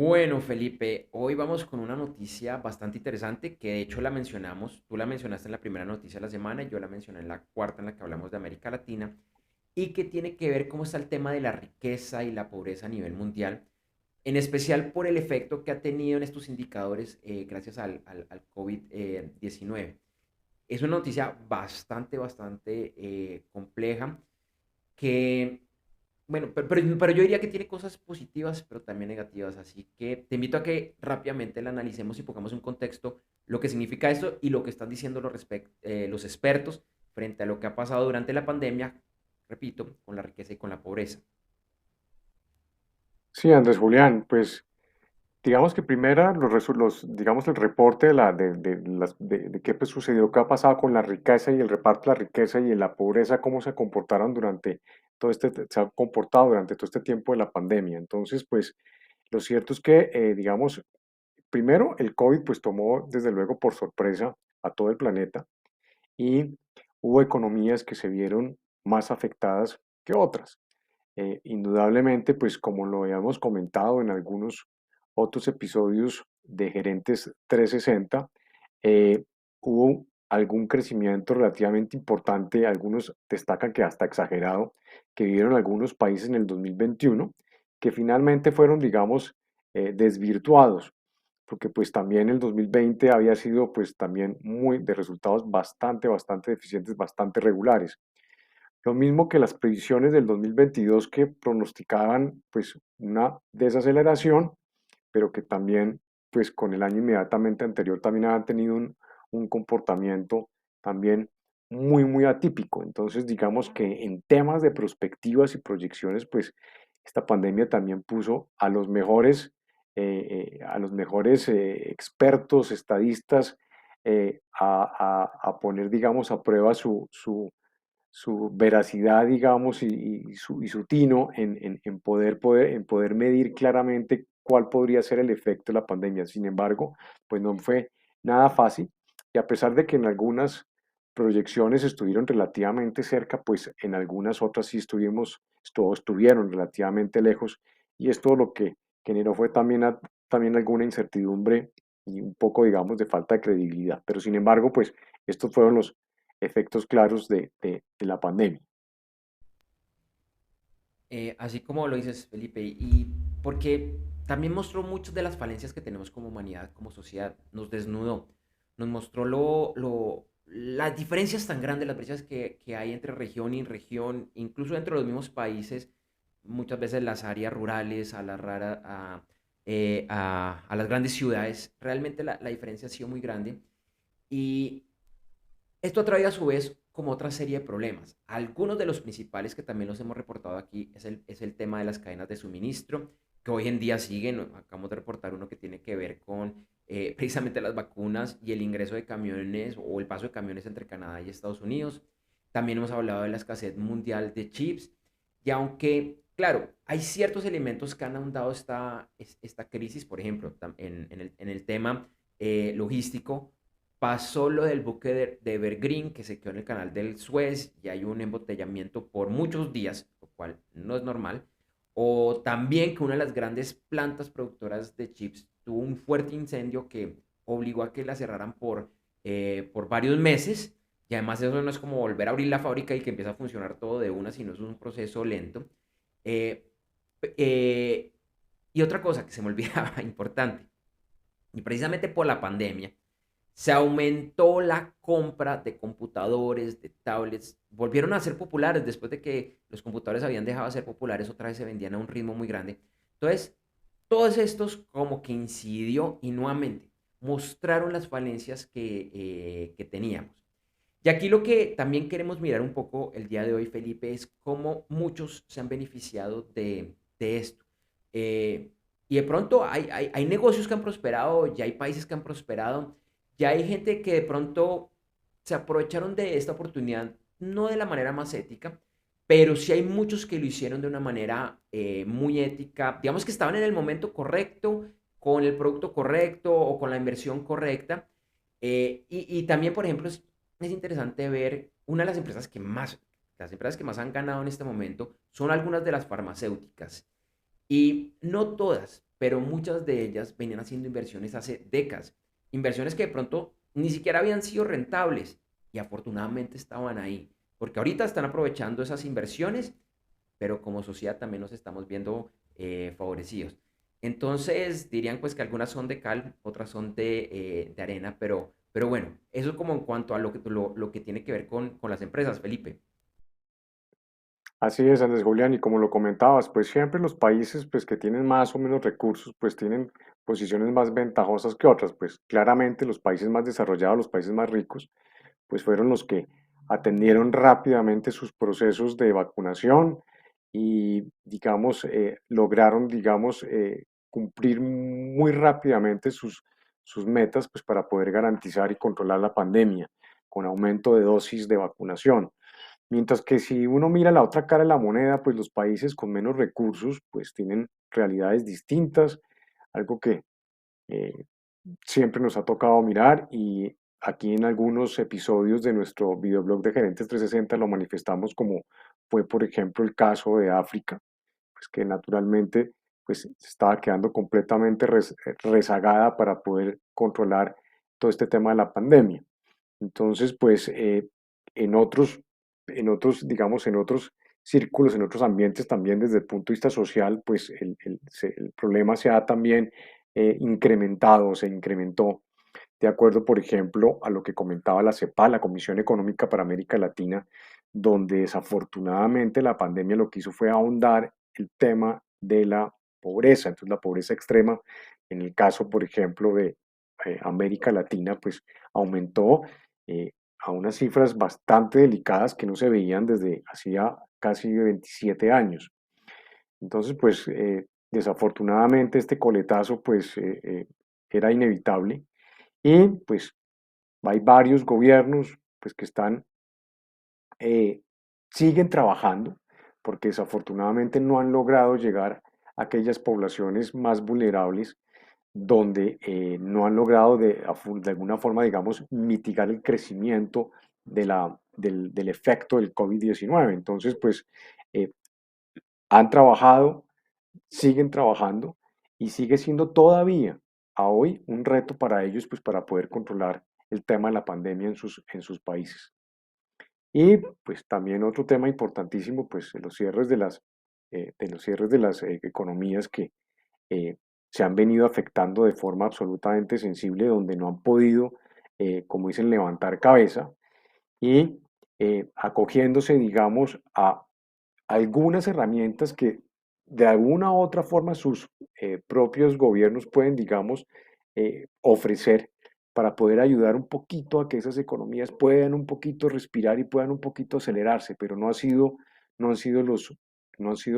Bueno, Felipe, hoy vamos con una noticia bastante interesante que de hecho la mencionamos, tú la mencionaste en la primera noticia de la semana y yo la mencioné en la cuarta en la que hablamos de América Latina y que tiene que ver cómo está el tema de la riqueza y la pobreza a nivel mundial, en especial por el efecto que ha tenido en estos indicadores gracias al COVID-19. Es una noticia bastante compleja que bueno, pero yo diría que tiene cosas positivas, pero también negativas. Así que te invito a que rápidamente la analicemos y pongamos en contexto lo que significa esto y lo que están diciendo los expertos frente a lo que ha pasado durante la pandemia, repito, con la riqueza y con la pobreza. Sí, Andrés Julián, pues digamos que primera, digamos el reporte de qué pues, sucedió, qué ha pasado con la riqueza y el reparto de la riqueza y la pobreza, cómo se comportaron se han comportado durante todo este tiempo de la pandemia. Entonces, pues lo cierto es que, digamos, primero el COVID pues tomó desde luego por sorpresa a todo el planeta y hubo economías que se vieron más afectadas que otras. Indudablemente, pues como lo habíamos comentado en algunos otros episodios de Gerentes 360, eh, hubo algún crecimiento relativamente importante, algunos destacan que hasta exagerado, que vivieron algunos países en el 2021, que finalmente fueron, digamos, desvirtuados, porque pues también el 2020 había sido pues también muy de resultados bastante deficientes, bastante regulares. Lo mismo que las previsiones del 2022 que pronosticaban pues una desaceleración, pero que también pues con el año inmediatamente anterior también han tenido un comportamiento también muy atípico. Entonces digamos que en temas de perspectivas y proyecciones pues esta pandemia también puso a los mejores expertos, estadistas, a poner digamos a prueba su veracidad, digamos, y su tino en poder medir claramente cuál podría ser el efecto de la pandemia. Sin embargo, pues no fue nada fácil y a pesar de que en algunas proyecciones estuvieron relativamente cerca, pues en algunas otras sí estuvieron relativamente lejos y esto lo que generó fue también alguna incertidumbre y un poco, digamos, de falta de credibilidad. Pero sin embargo, pues estos fueron los efectos claros de la pandemia. Así como lo dices, Felipe, y porque también mostró muchas de las falencias que tenemos como humanidad, como sociedad, nos desnudó, nos mostró las diferencias tan grandes, las brechas que hay entre región y región, incluso entre los mismos países, muchas veces las áreas rurales, a las grandes ciudades, realmente la diferencia ha sido muy grande y esto ha traído a su vez como otra serie de problemas. Algunos de los principales que también los hemos reportado aquí es el tema de las cadenas de suministro, que hoy en día siguen. Acabamos de reportar uno que tiene que ver con precisamente las vacunas y el ingreso de camiones o el paso de camiones entre Canadá y Estados Unidos. También hemos hablado de la escasez mundial de chips. Y aunque, claro, hay ciertos elementos que han ahondado esta crisis, por ejemplo, en el tema logístico, pasó lo del buque de Evergreen que se quedó en el canal del Suez y hay un embotellamiento por muchos días, lo cual no es normal. O también que una de las grandes plantas productoras de chips tuvo un fuerte incendio que obligó a que la cerraran por varios meses. Y además eso no es como volver a abrir la fábrica y que empieza a funcionar todo de una, sino es un proceso lento. Eh, eh, y otra cosa que se me olvidaba, importante, y precisamente por la pandemia, se aumentó la compra de computadores, de tablets, volvieron a ser populares después de que los computadores habían dejado de ser populares, otra vez se vendían a un ritmo muy grande. Entonces, todos estos como que incidió y nuevamente mostraron las falencias que teníamos. Y aquí lo que también queremos mirar un poco el día de hoy, Felipe, es cómo muchos se han beneficiado de esto. Eh, y de pronto hay negocios que han prosperado, ya hay países que han prosperado, ya hay gente que de pronto se aprovecharon de esta oportunidad, no de la manera más ética, pero sí hay muchos que lo hicieron de una manera muy ética, digamos que estaban en el momento correcto, con el producto correcto o con la inversión correcta. Y también, por ejemplo, es interesante ver una de las empresas que más han ganado en este momento son algunas de las farmacéuticas. Y no todas. pero muchas de ellas venían haciendo inversiones hace décadas, inversiones que de pronto ni siquiera habían sido rentables y afortunadamente estaban ahí, porque ahorita están aprovechando esas inversiones, pero como sociedad también nos estamos viendo favorecidos. Entonces dirían pues que algunas son de cal, otras son de arena, pero bueno, eso es como en cuanto a lo que tiene que ver con las empresas, Felipe. Así es, Andrés Julián, y como lo comentabas, pues siempre los países pues que tienen más o menos recursos, pues tienen posiciones más ventajosas que otras, pues claramente los países más desarrollados, los países más ricos, pues fueron los que atendieron rápidamente sus procesos de vacunación y, digamos, lograron, digamos, cumplir muy rápidamente sus metas, pues para poder garantizar y controlar la pandemia con aumento de dosis de vacunación. Mientras que si uno mira la otra cara de la moneda, pues los países con menos recursos, pues tienen realidades distintas, algo que eh, siempre nos ha tocado mirar y aquí en algunos episodios de nuestro videoblog de Gerentes 360 lo manifestamos como fue por ejemplo el caso de África, pues que naturalmente pues se estaba quedando completamente rezagada para poder controlar todo este tema de la pandemia. Entonces, pues digamos, en otros círculos, en otros ambientes también desde el punto de vista social, pues el problema se ha también incrementado, se incrementó de acuerdo, por ejemplo, a lo que comentaba la CEPAL, la Comisión Económica para América Latina, donde desafortunadamente la pandemia lo que hizo fue ahondar el tema de la pobreza. Entonces, la pobreza extrema, en el caso, por ejemplo, de América Latina, pues aumentó a unas cifras bastante delicadas que no se veían desde hacía casi 27 años. Entonces, pues desafortunadamente este coletazo pues era inevitable y pues hay varios gobiernos pues, que eh, siguen trabajando porque desafortunadamente no han logrado llegar a aquellas poblaciones más vulnerables donde no han logrado de alguna forma, digamos, mitigar el crecimiento del efecto del COVID-19. Entonces, pues, eh, han trabajado, siguen trabajando y sigue siendo todavía a hoy un reto para ellos, pues para poder controlar el tema de la pandemia en sus países. Y pues también otro tema importantísimo, pues de los cierres de las economías que eh, se han venido afectando de forma absolutamente sensible, donde no han podido, como dicen, levantar cabeza y acogiéndose, digamos, a algunas herramientas que de alguna u otra forma sus propios gobiernos pueden, digamos, ofrecer para poder ayudar un poquito a que esas economías puedan un poquito respirar y puedan un poquito acelerarse, pero no han sido no han sido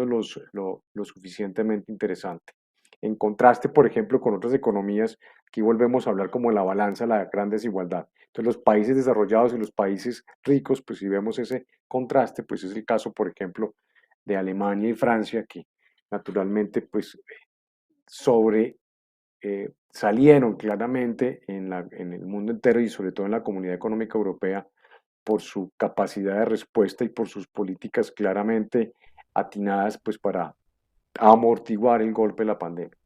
lo suficientemente interesante. En contraste, por ejemplo, con otras economías, aquí volvemos a hablar como de la balanza, la gran desigualdad. Entonces, los países desarrollados y los países ricos, pues si vemos ese contraste, pues es el caso, por ejemplo, de Alemania y Francia, que naturalmente pues sobre salieron claramente en el mundo entero y sobre todo en la Comunidad Económica Europea por su capacidad de respuesta y por sus políticas claramente atinadas pues para amortiguar el golpe de la pandemia.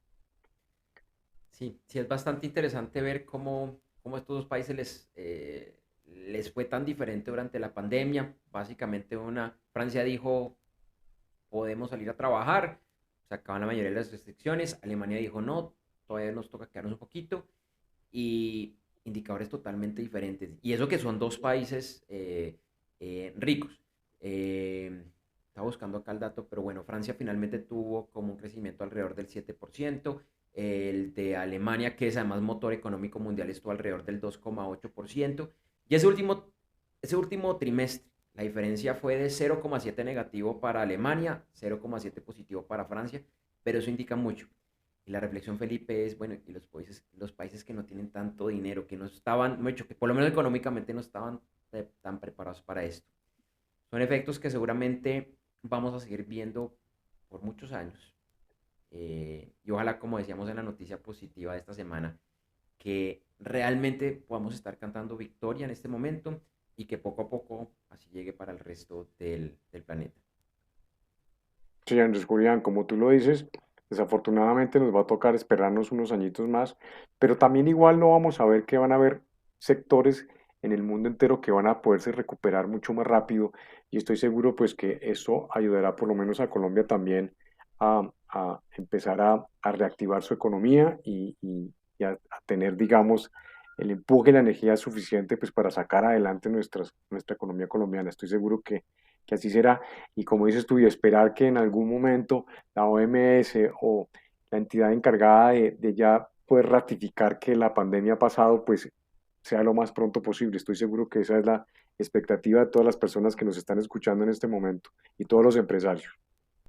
Sí, sí es bastante interesante ver cómo estos dos países les fue tan diferente durante la pandemia. Básicamente Francia dijo, podemos salir a trabajar, se acaban la mayoría de las restricciones. Alemania dijo, no, todavía nos toca quedarnos un poquito. Y indicadores totalmente diferentes. Y eso que son dos países ricos. Estaba buscando acá el dato, pero bueno, Francia finalmente tuvo como un crecimiento alrededor del 7%. El de Alemania, que es además motor económico mundial, estuvo alrededor del 2,8%. Y ese último trimestre, la diferencia fue de 0,7 negativo para Alemania, 0,7 positivo para Francia, pero eso indica mucho. Y la reflexión, Felipe, es, bueno, y los países que no tienen tanto dinero, que no estaban, mucho, que por lo menos económicamente no estaban tan preparados para esto. Son efectos que seguramente vamos a seguir viendo por muchos años. Y ojalá, como decíamos en la noticia positiva de esta semana, que realmente podamos estar cantando victoria en este momento y que poco a poco así llegue para el resto del planeta. Sí, Andrés Julián, como tú lo dices, Desafortunadamente nos va a tocar esperarnos unos añitos más, pero también igual no vamos a ver que van a haber sectores en el mundo entero que van a poderse recuperar mucho más rápido y estoy seguro pues que eso ayudará por lo menos a Colombia también a empezar a reactivar su economía y a tener, digamos, el empuje y la energía suficiente pues para sacar adelante nuestra economía colombiana. Estoy seguro que así será y como dices tú, y esperar que en algún momento la OMS o la entidad encargada de ya poder ratificar que la pandemia ha pasado, pues sea lo más pronto posible. Estoy seguro que esa es la expectativa de todas las personas que nos están escuchando en este momento y todos los empresarios.